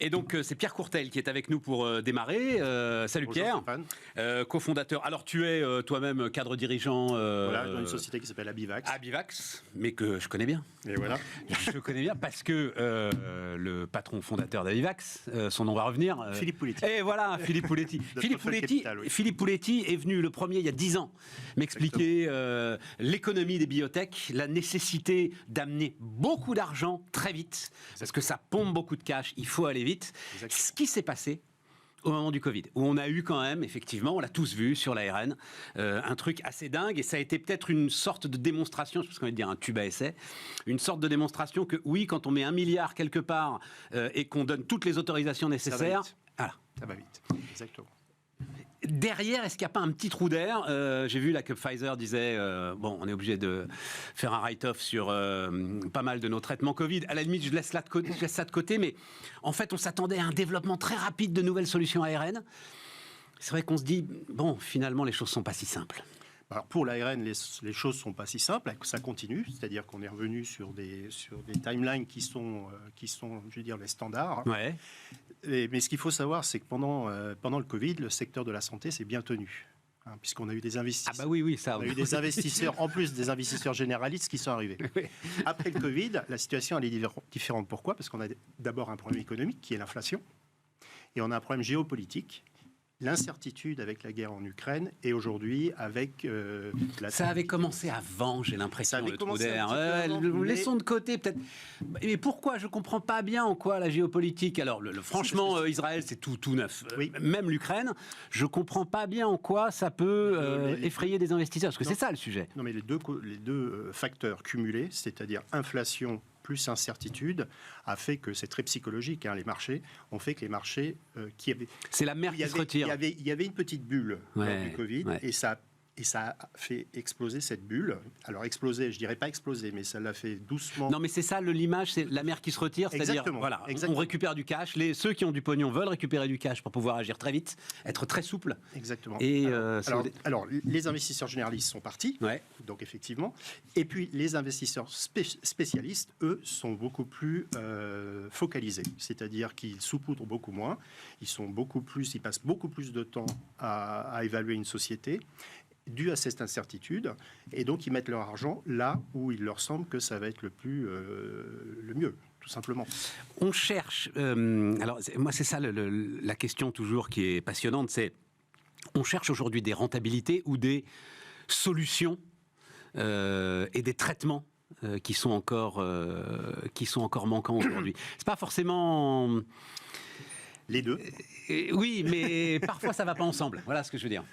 Et donc, c'est Pierre Courtel qui est avec nous pour démarrer. Salut. Bonjour Pierre, Cofondateur. Alors, tu es toi-même cadre dirigeant. Voilà, dans une société qui s'appelle Abivax. Abivax, mais que je connais bien. Et voilà. Je connais bien parce que le patron fondateur d'Abivax, son nom va revenir. Philippe Pouletti. Et voilà, Philippe Pouletti. Philippe Pouletti est venu le premier il y a 10 ans m'expliquer l'économie des biotech, la nécessité d'amener beaucoup d'argent très vite, parce que ça pompe beaucoup de cash, il faut aller vite. Exactement. Ce qui s'est passé au moment du Covid, où on a eu quand même, effectivement, on l'a tous vu sur l'ARN, un truc assez dingue, et ça a été peut-être une sorte de démonstration, je pense qu'on va dire un tube à essai, une sorte de démonstration que oui, quand on met 1 milliard quelque part et qu'on donne toutes les autorisations nécessaires, Ça va vite, exactement. Derrière, est-ce qu'il n'y a pas un petit trou d'air ? J'ai vu là que Pfizer disait bon, on est obligé de faire un write-off sur pas mal de nos traitements Covid. À la limite, je laisse ça de côté, mais en fait, on s'attendait à un développement très rapide de nouvelles solutions ARN. C'est vrai qu'on se dit, bon, finalement, les choses ne sont pas si simples. Alors pour l'ARN, les choses ne sont pas si simples, ça continue, c'est-à-dire qu'on est revenu sur des timelines qui sont, je veux dire, les standards. Ouais. Mais ce qu'il faut savoir, c'est que pendant le Covid, le secteur de la santé s'est bien tenu. Puisqu'on a eu des investisseurs. Ah bah oui, ça. On a eu des investisseurs, en plus des investisseurs généralistes qui sont arrivés. Oui. Après le Covid, la situation elle est différente. Pourquoi ? Parce qu'on a d'abord un problème économique qui est l'inflation, et on a un problème géopolitique. L'incertitude avec la guerre en Ukraine et aujourd'hui avec Ça avait commencé avant, j'ai l'impression, le trou d'air. Laissons de côté peut-être. Mais pourquoi ? Je ne comprends pas bien en quoi la géopolitique. Alors, franchement, Israël, c'est tout neuf. Oui. Même l'Ukraine, je ne comprends pas bien en quoi ça peut effrayer des investisseurs. Parce que c'est ça le sujet. Non, mais les deux facteurs cumulés, c'est-à-dire inflation plus incertitude, a fait que c'est très psychologique. Les marchés ont fait que les marchés qui avaient... C'est la mer qui se retire. Il y avait une petite bulle lors du Covid et ça a fait exploser cette bulle. Alors exploser, je dirais pas exploser, mais ça l'a fait doucement. Non, mais c'est ça l'image, c'est la mer qui se retire, c'est-à-dire voilà, on récupère du cash. Ceux qui ont du pognon veulent récupérer du cash pour pouvoir agir très vite, être très souple. Exactement. Et alors, les investisseurs généralistes sont partis, donc effectivement. Et puis les investisseurs spécialistes, eux, sont beaucoup plus focalisés, c'est-à-dire qu'ils saupoudrent beaucoup moins, ils passent beaucoup plus de temps à évaluer une société, dû à cette incertitude, et donc ils mettent leur argent là où il leur semble que ça va être le mieux, tout simplement. On cherche, alors moi c'est ça la question toujours qui est passionnante, c'est on cherche aujourd'hui des rentabilités ou des solutions et des traitements qui sont encore manquants aujourd'hui. C'est pas forcément... Les deux. Oui, mais parfois ça va pas ensemble, voilà ce que je veux dire.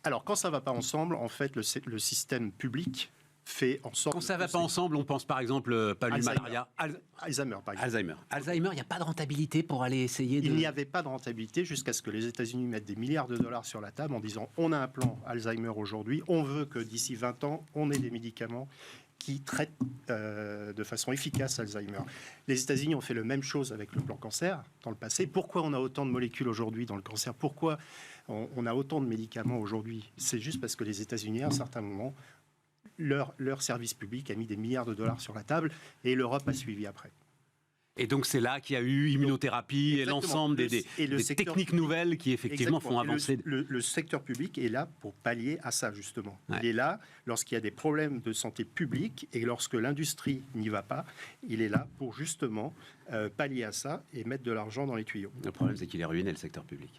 Alors, quand ça ne va pas ensemble, en fait, le système public fait en sorte... Quand ça ne va pas ensemble, on pense par exemple Alzheimer, par exemple. Alzheimer, il n'y a pas de rentabilité pour aller essayer de... Il n'y avait pas de rentabilité jusqu'à ce que les États-Unis mettent des milliards de dollars sur la table en disant on a un plan Alzheimer aujourd'hui, on veut que d'ici 20 ans, on ait des médicaments qui traitent de façon efficace Alzheimer. Les États-Unis ont fait la même chose avec le plan cancer dans le passé. Pourquoi on a autant de molécules aujourd'hui dans le cancer ? Pourquoi on a autant de médicaments aujourd'hui ? C'est juste parce que les États-Unis, à un certain moment, leur service public a mis des milliards de dollars sur la table et l'Europe a suivi après. Et donc c'est là qu'il y a eu immunothérapie et l'ensemble des techniques nouvelles qui effectivement font avancer. Le secteur public est là pour pallier à ça justement. Ouais. Il est là lorsqu'il y a des problèmes de santé publique et lorsque l'industrie n'y va pas, il est là pour justement pallier à ça et mettre de l'argent dans les tuyaux. Le problème c'est qu'il est ruiné le secteur public.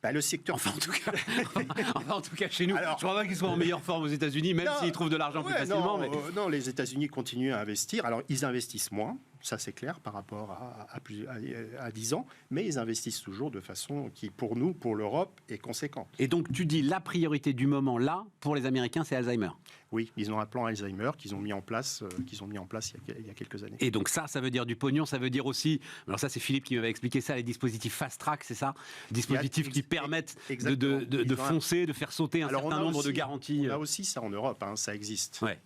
Le secteur en tout cas chez nous. Alors, je crois pas qu'ils soient en meilleure forme aux États-Unis, même s'ils trouvent de l'argent plus facilement. Non, les États-Unis continuent à investir. Alors, ils investissent moins, ça c'est clair, par rapport à 10 ans, mais ils investissent toujours de façon qui, pour nous, pour l'Europe, est conséquente. Et donc, tu dis la priorité du moment, là, pour les Américains, c'est Alzheimer. Oui, ils ont un plan Alzheimer qu'ils ont mis en place, il y a quelques années. Et donc ça veut dire du pognon, ça veut dire aussi, alors ça c'est Philippe qui m'avait expliqué ça, les dispositifs fast-track, c'est ça ? Dispositifs qui permettent de foncer, de faire sauter un certain nombre de garanties. On a aussi ça en Europe, ça existe. Ouais.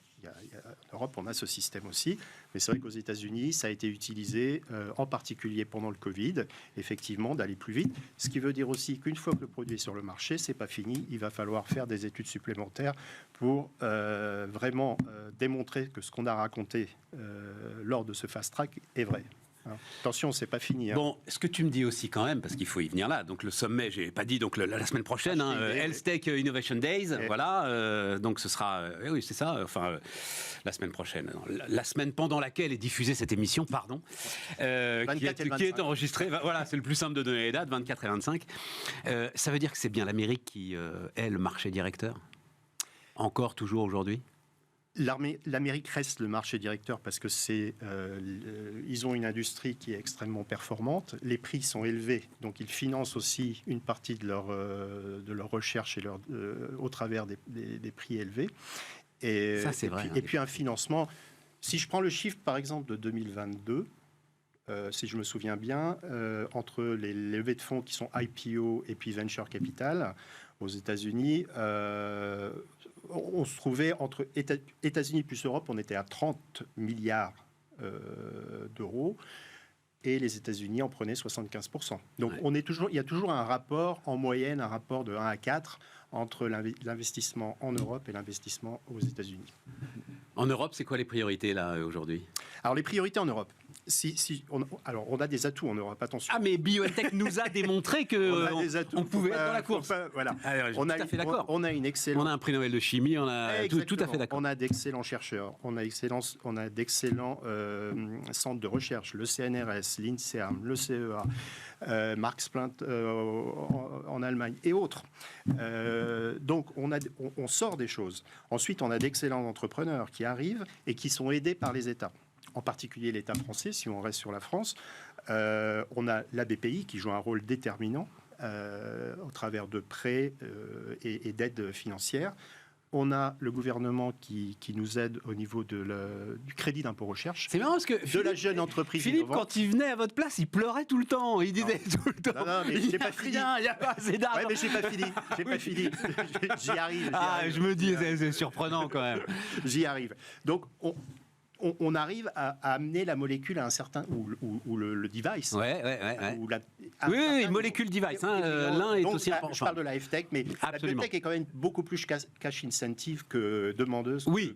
En Europe, on a ce système aussi, mais c'est vrai qu'aux États-Unis, ça a été utilisé, en particulier pendant le Covid, effectivement, d'aller plus vite. Ce qui veut dire aussi qu'une fois que le produit est sur le marché, c'est pas fini. Il va falloir faire des études supplémentaires pour vraiment démontrer que ce qu'on a raconté lors de ce fast-track est vrai. Attention, c'est pas fini. Bon, ce que tu me dis aussi quand même, parce qu'il faut y venir là, donc le sommet, j'ai pas dit, donc la semaine prochaine, Health Tech Innovation Days, voilà, donc ce sera, oui c'est ça, enfin la semaine prochaine, la semaine pendant laquelle est diffusée cette émission, pardon, qui est enregistrée, voilà, c'est le plus simple de donner les dates, 24 et 25. Ça veut dire que c'est bien l'Amérique qui est le marché directeur, encore, toujours aujourd'hui? L'Amérique reste le marché directeur parce que ils ont une industrie qui est extrêmement performante. Les prix sont élevés, donc ils financent aussi une partie de leur recherche au travers des prix élevés. Et, ça, c'est vrai. Et puis un financement. Si je prends le chiffre, par exemple, de 2022, si je me souviens bien, entre les levées de fonds qui sont IPO et puis Venture Capital aux États-Unis, on se trouvait entre États-Unis plus Europe, on était à 30 milliards d'euros. Et les États-Unis en prenaient 75%. Donc il y a toujours un rapport, en moyenne, un rapport de 1 à 4 entre l'investissement en Europe et l'investissement aux États-Unis. En Europe, c'est quoi les priorités là aujourd'hui? Alors les priorités en Europe. Alors on a des atouts en Europe, attention. Ah mais BioNTech nous a démontré qu'on pouvait être dans la course. Voilà. Alors, tout à fait d'accord. On a un prix Nobel de chimie, on a tout à fait d'accord. On a d'excellents chercheurs, on a d'excellents centres de recherche, le CNRS, l'INSERM, le CEA, Max Planck en Allemagne et autres. Donc on sort des choses. Ensuite, on a d'excellents entrepreneurs qui arrivent et qui sont aidés par les États. En particulier l'État français, si on reste sur la France. On a la BPI qui joue un rôle déterminant au travers de prêts et d'aides financières. On a le gouvernement qui nous aide au niveau du crédit d'impôt recherche. C'est marrant parce que de la jeune entreprise Philippe, innovante. Quand il venait à votre place, il pleurait tout le temps. Il disait tout le temps. Non, mais j'ai pas fini. Il n'y a pas assez d'argent. Ouais, mais j'ai pas fini. J'y arrive. Je me dis, c'est surprenant quand même. J'y arrive. Donc, on arrive à amener la molécule à un certain... ou le device. Oui, molécule device. L'un est aussi important. Je parle de la F-Tech, mais absolument. la F-Tech est quand même beaucoup plus cash incentive que demandeuse. Oui,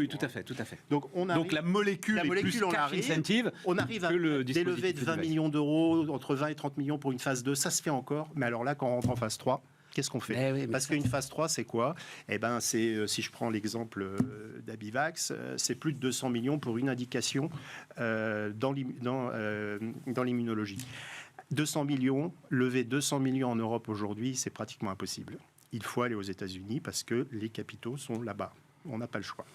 tout à fait. Donc la molécule est plus cash incentive. On arrive à des levées de 20 millions d'euros, entre 20 et 30 millions pour une phase 2, ça se fait encore. Mais alors là, quand on rentre en phase 3... Qu'est-ce qu'on fait? Parce qu'une phase 3, c'est quoi? C'est, si je prends l'exemple d'Abivax, c'est plus de 200 millions pour une indication dans l'immunologie. 200 millions, lever 200 millions en Europe aujourd'hui, c'est pratiquement impossible. Il faut aller aux États-Unis parce que les capitaux sont là-bas. On n'a pas le choix.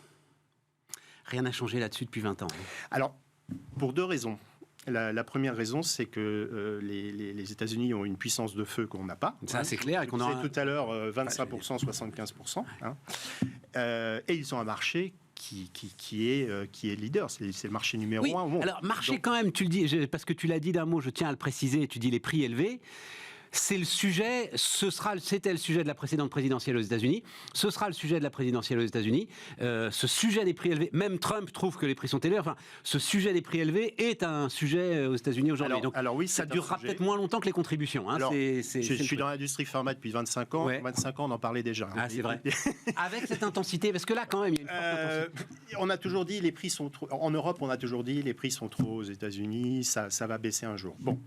Rien n'a changé là-dessus depuis 20 ans. Alors, pour deux raisons. La première raison, c'est que les États-Unis ont une puissance de feu qu'on n'a pas. Ça, c'est clair. Je disais tout à l'heure 25%, 75%. Et ils ont un marché qui est leader. C'est le marché numéro 1 au monde. Alors, marché quand même, tu le dis, parce que tu l'as dit d'un mot, je tiens à le préciser, tu dis les prix élevés. C'est le sujet, c'était le sujet de la précédente présidentielle aux États-Unis, ce sera le sujet de la présidentielle aux États-Unis, ce sujet des prix élevés, même Trump trouve que les prix sont élevés, enfin, ce sujet des prix élevés est un sujet aux États-Unis aujourd'hui. Alors oui, ça durera peut-être moins longtemps que les contributions. Je suis dans l'industrie pharma depuis 25 ans, 25 ans on en parlait déjà. C'est vrai. Avec cette intensité, parce que là quand même il y a une forte intensité. On a toujours dit les prix sont trop, en Europe on a toujours dit les prix sont trop aux États-Unis, ça va baisser un jour. Bon.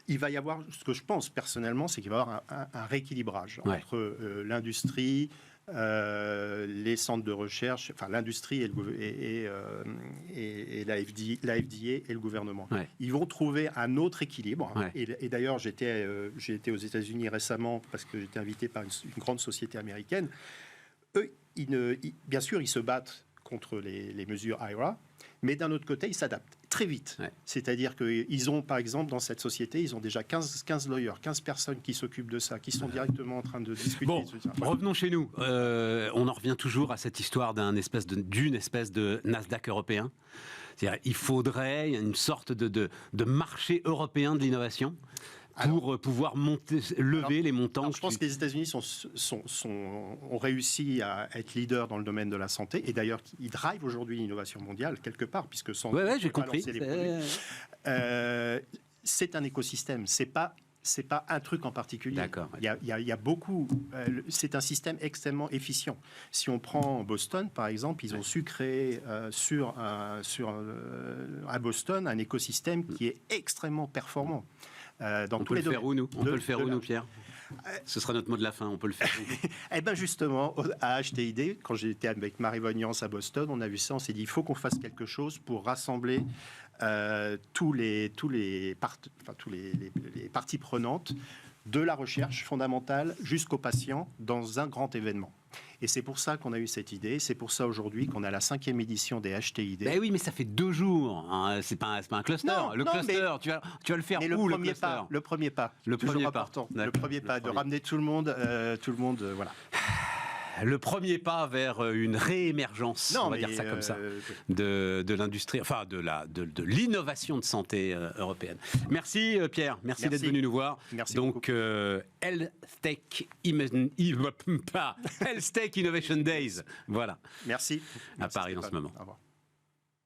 Il va y avoir, ce que je pense personnellement, c'est qu'il va y avoir un rééquilibrage entre l'industrie, les centres de recherche, enfin l'industrie et la FDA et le gouvernement. Ils vont trouver un autre équilibre. Et d'ailleurs, j'ai été aux États-Unis récemment parce que j'étais invité par une grande société américaine. Eux, bien sûr, ils se battent contre les mesures IRA, mais d'un autre côté, ils s'adaptent très vite. C'est-à-dire qu'ils ont, par exemple, dans cette société, ils ont déjà 15 lawyers, 15 personnes qui s'occupent de ça, qui sont directement en train de discuter. Bon, revenons chez nous. On en revient toujours à cette histoire d'une espèce de Nasdaq européen. C'est-à-dire, il faudrait une sorte de marché européen de l'innovation pour pouvoir lever les montants. Je pense que les États-Unis ont réussi à être leaders dans le domaine de la santé, et d'ailleurs, ils drivent aujourd'hui l'innovation mondiale quelque part, puisque sans j'ai compris. c'est un écosystème. C'est pas c'est pas un truc en particulier. D'accord. Il y a beaucoup. C'est un système extrêmement efficient. Si on prend Boston, par exemple, ils ont su créer à Boston un écosystème qui est extrêmement performant. Dans On tous peut les le faire où, nous? On peut le faire où, nous, l'argent. Pierre? Ce sera notre mot de la fin. On peut le faire où? Eh bien justement, à HTID, quand j'étais avec Marie-Vonne Yance à Boston, on a vu ça, on s'est dit il faut qu'on fasse quelque chose pour rassembler tous les parties prenantes, de la recherche fondamentale jusqu'aux patients dans un grand événement. Et c'est pour ça qu'on a eu cette idée, c'est pour ça aujourd'hui qu'on a la 5e édition des HTID. Ben oui, mais ça fait 2 jours. Hein. C'est pas un cluster. Non, le non, cluster, tu vas le faire Mais où, le le cluster? premier pas, Le toujours premier pas. important. D'accord. Le premier pas, de ramener tout le monde, voilà. Le premier pas vers une réémergence, on va dire ça comme ça, de l'industrie, enfin de l'innovation de santé européenne. Merci Pierre, merci d'être venu nous voir. Merci donc Health Tech Innovation Days, voilà. Merci. À Paris en ce moment. Au revoir.